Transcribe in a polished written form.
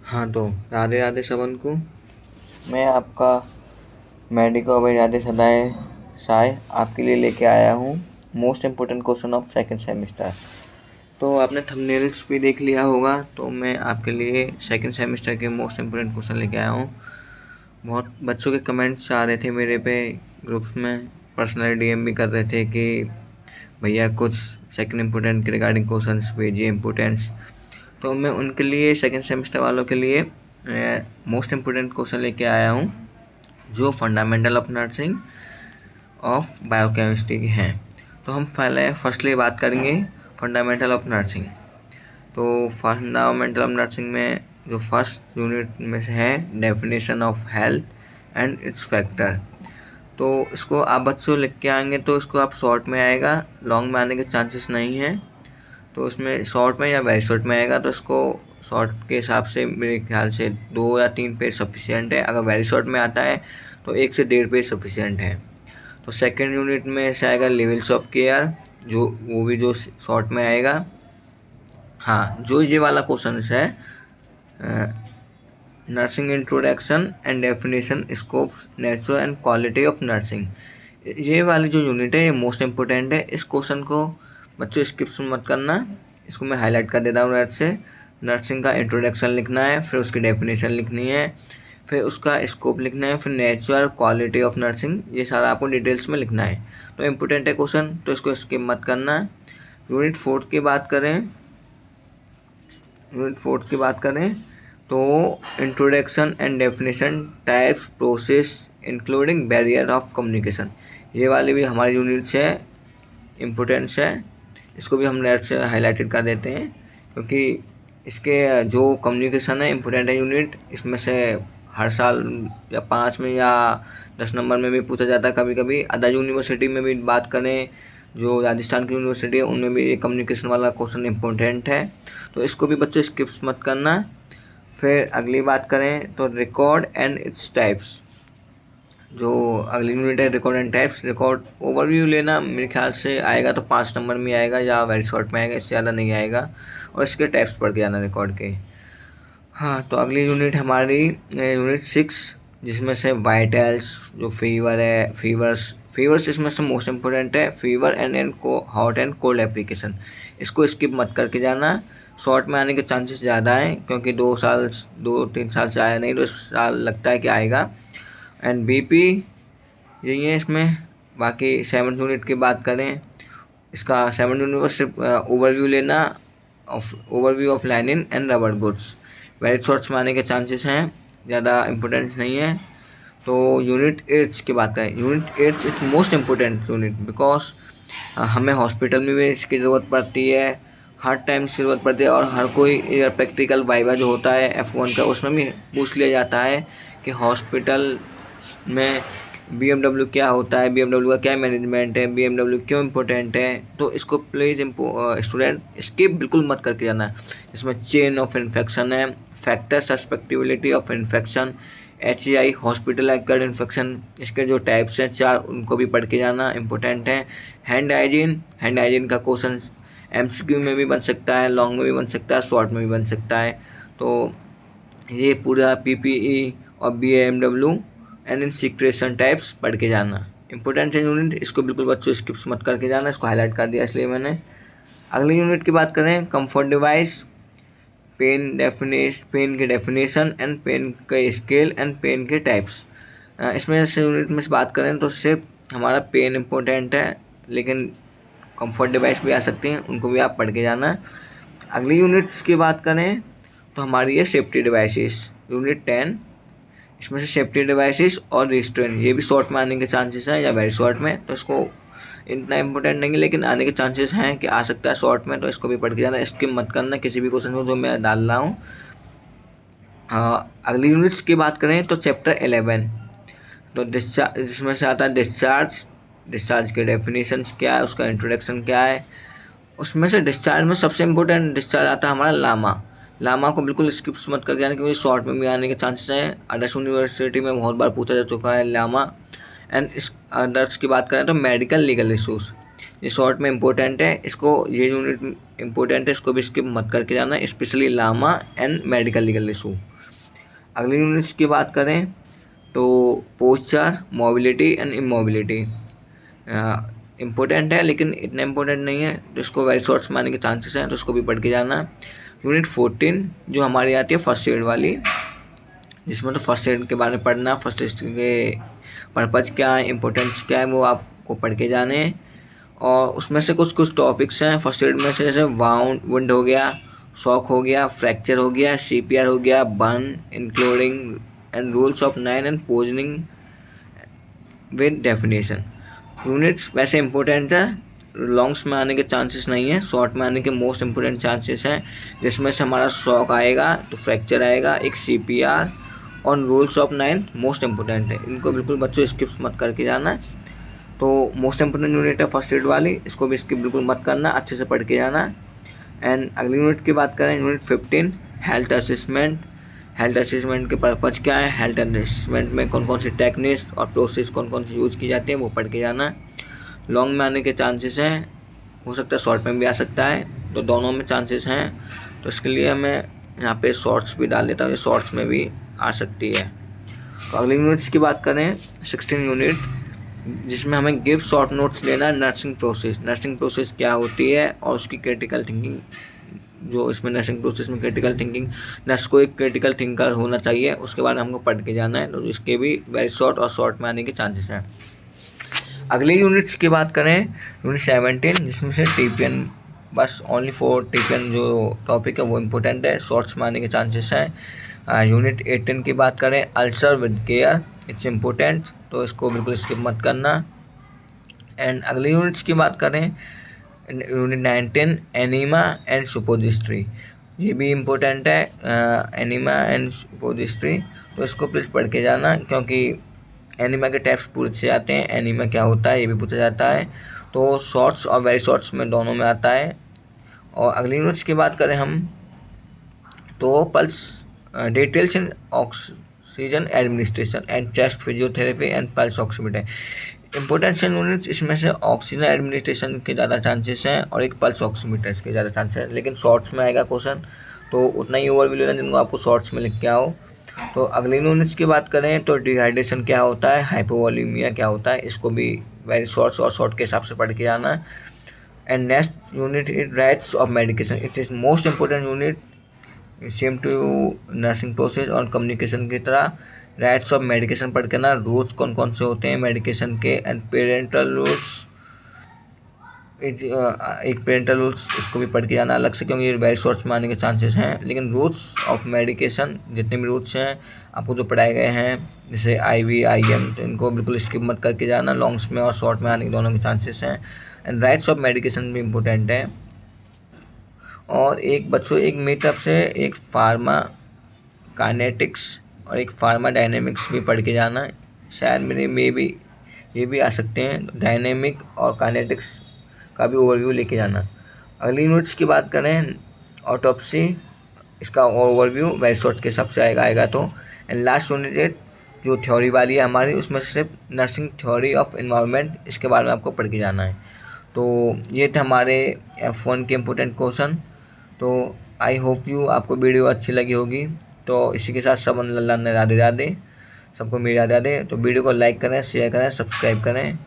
हाँ तो राधे राधे सबन को। मैं आपका मेडिको भाई राधे सदाए साय आपके लिए लेके आया हूँ most important question of second semester. तो आपने थंबनेल्स भी देख लिया होगा, तो मैं आपके लिए सेकंड सेमेस्टर के मोस्ट इम्पोर्टेंट क्वेश्चन लेके आया हूँ। बहुत बच्चों के कमेंट्स आ रहे थे मेरे पे ग्रुप्स में, पर्सनल डीएम भी कर रहे थे कि भैया कुछ सेकंड इम्पोर्टेंट के रिगार्डिंग क्वेश्चंस भेजिए इम्पोर्टेंट्स। तो मैं उनके लिए सेकंड सेमेस्टर वालों के लिए मोस्ट इम्पोर्टेंट क्वेश्चन लेके आया हूँ जो fundamental of nursing of biochemistry के हैं। तो हम पहले फर्स्टली बात करेंगे फंडामेंटल ऑफ नर्सिंग। तो फंडामेंटल ऑफ नर्सिंग में जो फर्स्ट यूनिट में से है definition of health and it's factor. तो इसको आप बच्चों लिख के आएंगे तो इसको आप शॉर्ट में आएगा, लॉन्ग में आने के चांसेस नहीं हैं। तो इसमें शॉर्ट में या वेरी शॉर्ट में आएगा, तो इसको शॉर्ट के हिसाब से मेरे ख्याल से 2 या 3 पेज सफिशिएंट है। अगर वेरी शॉर्ट में आता है तो 1 से 1.5 पेज सफिशिएंट है। तो सेकंड यूनिट में से आएगा लेवल्स ऑफ केयर, जो वो भी जो शॉर्ट में आएगा। हाँ, जो ये वाला क्वेश्चन है nursing introduction and definition scopes nature and quality of nursing, ये वाली जो यूनिट है ये मोस्ट इम्पोर्टेंट है। इस क्वेश्चन को बच्चों स्किप मत करना, इसको मैं हाईलाइट कर देता हूँ। नेट से नर्सिंग का इंट्रोडक्शन लिखना है, फिर उसकी डेफिनेशन लिखनी है, फिर उसका स्कोप लिखना है, फिर नेचर क्वालिटी ऑफ नर्सिंग, ये सारा आपको डिटेल्स में लिखना है। तो इम्पोर्टेंट है क्वेश्चन, तो इसको स्किप मत करना। यूनिट फोर्थ की बात करें तो introduction and definition types process including barrier of communication, ये वाली भी हमारी यूनिट्स है, इम्पोर्टेंस है। इसको भी हम नेट से हाईलाइटेड कर देते हैं क्योंकि इसके जो कम्युनिकेशन है इम्पोर्टेंट है यूनिट। इसमें से हर साल या 5 में या 10 नंबर में भी पूछा जाता है कभी कभी। अदर यूनिवर्सिटी में भी बात करें, जो राजस्थान की यूनिवर्सिटी है उनमें भी ये कम्युनिकेशन वाला क्वेश्चन इम्पोर्टेंट है। तो इसको भी बच्चों स्किप्स मत करना। फिर अगली बात करें तो रिकॉर्ड एंड इट्स टाइप्स, जो अगली यूनिट है record and types. Record overview लेना मेरे ख्याल से आएगा तो 5 नंबर में आएगा या वेरी शॉर्ट में आएगा, इससे ज़्यादा नहीं आएगा। और इसके टाइप्स पढ़ के आना रिकॉर्ड के। हाँ, तो अगली यूनिट हमारी यूनिट 6, जिसमें से वाइटल्स, जो फीवर है, फीवर्स इसमें से मोस्ट इम्पोर्टेंट है। Fever and hot and cold application, इसको स्किप मत करके जाना। शॉर्ट में आने के चांसेस ज़्यादा हैं क्योंकि 2-3 साल से आया नहीं, तो इस साल लगता है कि आएगा। एंड बीपी यही है इसमें। बाकी 7th यूनिट की बात करें, इसका 7th यूनिट में सिर्फ overview of linen and rubber goods, very shorts में आने के चांसेस हैं, ज़्यादा इम्पोर्टेंस नहीं है। तो यूनिट 8 की बात करें, unit 8 is most important unit because हमें हॉस्पिटल में भी इसकी ज़रूरत पड़ती है, हर टाइम इसकी ज़रूरत पड़ती है। और हर कोई प्रैक्टिकल वाइवा जो होता है F1 का, उसमें भी पूछ लिया जाता है कि हॉस्पिटल में BMW क्या होता है, BMW का क्या मैनेजमेंट है, BMW क्यों इम्पोर्टेंट है। तो इसको प्लीज़ स्टूडेंट स्किप बिल्कुल मत करके जाना। इसमें चेन ऑफ इन्फेक्शन है, factor susceptibility of infection, HAI hospital acquired infection, इसके जो टाइप्स हैं 4 उनको भी पढ़ के जाना, इम्पोर्टेंट है। हैंड हाइजीन का क्वेश्चन MCQ में भी बन सकता है, लॉन्ग में भी बन सकता है, शॉर्ट में भी बन सकता है। तो ये पूरा PPE और BMW and in secretion types पढ़ के जाना, इंपॉर्टेंट है यूनिट। इसको बिल्कुल बच्चों स्किप्स मत करके जाना, इसको हाईलाइट कर दिया इसलिए मैंने। अगली यूनिट की बात करें, कंफर्ट डिवाइस, पेन के डेफिनेशन एंड पेन के स्केल एंड पेन के टाइप्स। इसमें से यूनिट में से बात करें तो सिर्फ हमारा पेन इम्पोर्टेंट है, लेकिन कंफर्ट डिवाइस भी आ सकते हैं, उनको भी आप पढ़ के जाना। अगली यूनिट्स की बात करें तो हमारी है सेफ्टी डिवाइसेस, यूनिट 10। इसमें से सेफ्टी डिवाइसेस और रिस्ट्रेन, ये भी शॉर्ट में आने के चांसेस हैं या वेरी शॉर्ट में, तो इसको इतना इंपॉर्टेंट नहीं है लेकिन आने के चांसेस हैं कि आ सकता है शॉर्ट में, तो इसको भी पढ़ के जाना, स्किप मत करना किसी भी क्वेश्चन को जो मैं डाल रहा हूँ। अगली यूनिट्स की बात करें तो चैप्टर 11, तो डिस्चार्ज, जिसमें से आता है डिस्चार्ज के डेफिनेशंस क्या है, उसका इंट्रोडक्शन क्या है। उसमें से डिस्चार्ज में सबसे इम्पोर्टेंट डिस्चार्ज आता है हमारा लामा को बिल्कुल स्किप्स मत करके आने, क्योंकि शॉर्ट में भी आने के चांसेस हैं। अदर्स यूनिवर्सिटी में बहुत बार पूछा जा चुका है लामा। एंड इस अदर्स की बात करें तो मेडिकल लीगल इशूज़, ये शॉर्ट में इम्पोर्टेंट है, इसको ये यूनिट इम्पोर्टेंट है, इसको भी स्किप मत करके जाना, specially LAMA and medical legal issue. अगली यूनिट्स की बात करें तो posture, mobility and immobility important है, लेकिन इतना इम्पोर्टेंट नहीं है, तो इसको वेरी शॉर्ट्स में आने के चांसेस हैं, तो उसको भी पढ़ के जाना। यूनिट 14 जो हमारी आती है फर्स्ट एड वाली, जिसमें तो फर्स्ट एड के बारे में पढ़ना, फर्स्ट एड के पर्पज़ क्या है, इम्पोर्टेंस क्या है, वो आपको पढ़ के जाने हैं। और उसमें से कुछ कुछ टॉपिक्स हैं फर्स्ट एड में से, जैसे वुंड हो गया, शॉक हो गया, फ्रैक्चर हो गया, CPR हो गया, burn including and rules of 9 and poisoning with definition. Units वैसे इंपॉर्टेंट है, लॉन्ग्स में आने के चांसेस नहीं है, शॉर्ट में आने के मोस्ट इंपॉर्टेंट चांसेस हैं, जिसमें से हमारा शॉक आएगा, तो फ्रैक्चर आएगा, एक CPR और रूल्स ऑफ 9 मोस्ट इंपॉर्टेंट है। इनको बिल्कुल बच्चों स्किप मत करके जाना। तो मोस्ट इंपॉर्टेंट यूनिट है फर्स्ट एड वाली, इसको भी स्किप बिल्कुल मत करना, अच्छे से पढ़ के जाना। एंड अगली यूनिट की बात करें, unit 15 health assessment. Health assessment के पर्पज़ क्या है, हेल्थ असेसमेंट में कौन कौन सी टेक्निक्स और प्रोसेस कौन कौन सी यूज़ की जाती है, वो पढ़ के जाना। लॉन्ग में आने के चांसेस हैं, हो सकता है शॉर्ट में भी आ सकता है, तो दोनों में चांसेस हैं, तो इसके लिए मैं यहाँ पे शॉर्ट्स भी डाल देता हूँ, ये शॉर्ट्स में भी आ सकती है। तो अगली यूनिट्स की बात करें 16 यूनिट, जिसमें हमें गिव शॉर्ट नोट्स लेना है नर्सिंग प्रोसेस। नर्सिंग प्रोसेस क्या होती है और उसकी क्रिटिकल थिंकिंग, जो इसमें नर्सिंग प्रोसेस में क्रिटिकल थिंकिंग, नर्स को एक क्रिटिकल थिंकर होना चाहिए, उसके बाद हमको पढ़ के जाना है, तो इसके भी वेरी शॉर्ट और शॉर्ट में आने के चांसेस हैं। अगली यूनिट्स की बात करें, यूनिट 17, जिसमें से TPN, बस ओनली फॉर TPN जो टॉपिक है वो इम्पोर्टेंट है, शॉर्ट्स में आने के चांसेस हैं। यूनिट 18 की बात करें, ulcer with care, it's important, तो इसको बिल्कुल स्किप मत करना। एंड अगली यूनिट्स की बात करें, यूनिट 19 एनीमा एंड सुपोजिस्ट्री, ये भी इम्पोर्टेंट है, एनीमा एंड सुपोजिस्ट्री, तो इसको प्लीज़ पढ़ के जाना, क्योंकि एनीमा के टाइप्स पूछे जाते हैं, एनीमा क्या होता है ये भी पूछा जाता है, तो शॉर्ट्स और वेरी शॉर्ट्स में दोनों में आता है। और अगली यूनिट्स की बात करें हम, तो pulse details in oxygen administration and chest physiotherapy and pulse oximeter. Importance units इसमें से ऑक्सीजन एडमिनिस्ट्रेशन के ज़्यादा चांसेस हैं और एक पल्स ऑक्सीमीटर के ज़्यादा चांसेस हैं, लेकिन शॉर्ट्स में आएगा क्वेश्चन, तो उतना ही ओवरव्यू लेना जिनको आपको शॉर्ट्स में लिख के आओ। तो अगली यूनिट्स की बात करें तो डिहाइड्रेशन क्या होता है, हाइपोवोलेमिया क्या होता है, इसको भी वेरी शॉर्ट्स और शॉर्ट के हिसाब से पढ़ के जाना। And next unit is rights of medication, it is most important unit, same to nursing process और कम्युनिकेशन की तरह। राइट्स ऑफ मेडिकेशन पढ़ के ना, रूल्स कौन कौन से होते हैं मेडिकेशन के, एंड पेरेंटल रूल्स, एक पेरेंटल रूल्स, इसको भी पढ़ के जाना अलग से, क्योंकि ये वेरी शॉर्ट्स में आने के चांसेस हैं। लेकिन रूल्स ऑफ मेडिकेशन जितने भी रूल्स हैं आपको जो पढ़ाए गए हैं, जैसे IV IM, तो इनको बिल्कुल स्किप मत करके जाना, लॉन्ग्स में और शॉर्ट में आने के दोनों के चांसेस हैं। एंड राइट्स ऑफ मेडिकेशन भी इम्पोर्टेंट है। और एक बच्चों, एक मेरी तरफ से एक फार्मा काइनेटिक्स और एक फार्मा डायनेमिक्स भी पढ़ के जाना, शायद मेरे में भी ये भी आ सकते हैं, डायनेमिक और काइनेटिक्स का भी ओवरव्यू लेके जाना। अगली यूनिट्स की बात करें, ऑटोप्सी, इसका ओवरव्यू वेरी शॉर्ट के हिसाब से आएगा तो। एंड लास्ट यूनिट जो थ्योरी वाली है हमारी, उसमें सिर्फ नर्सिंग थ्योरी ऑफ एनवायरनमेंट, इसके बारे में आपको पढ़ के जाना है। तो ये थे हमारे F1 के इम्पोर्टेंट क्वेश्चन। तो आई होप यू आपको वीडियो अच्छी लगी होगी। तो इसी के साथ सब अल्लाह ने राधे राधे, सबको मेरी राधे राधे। तो वीडियो को लाइक करें, शेयर करें, सब्सक्राइब करें।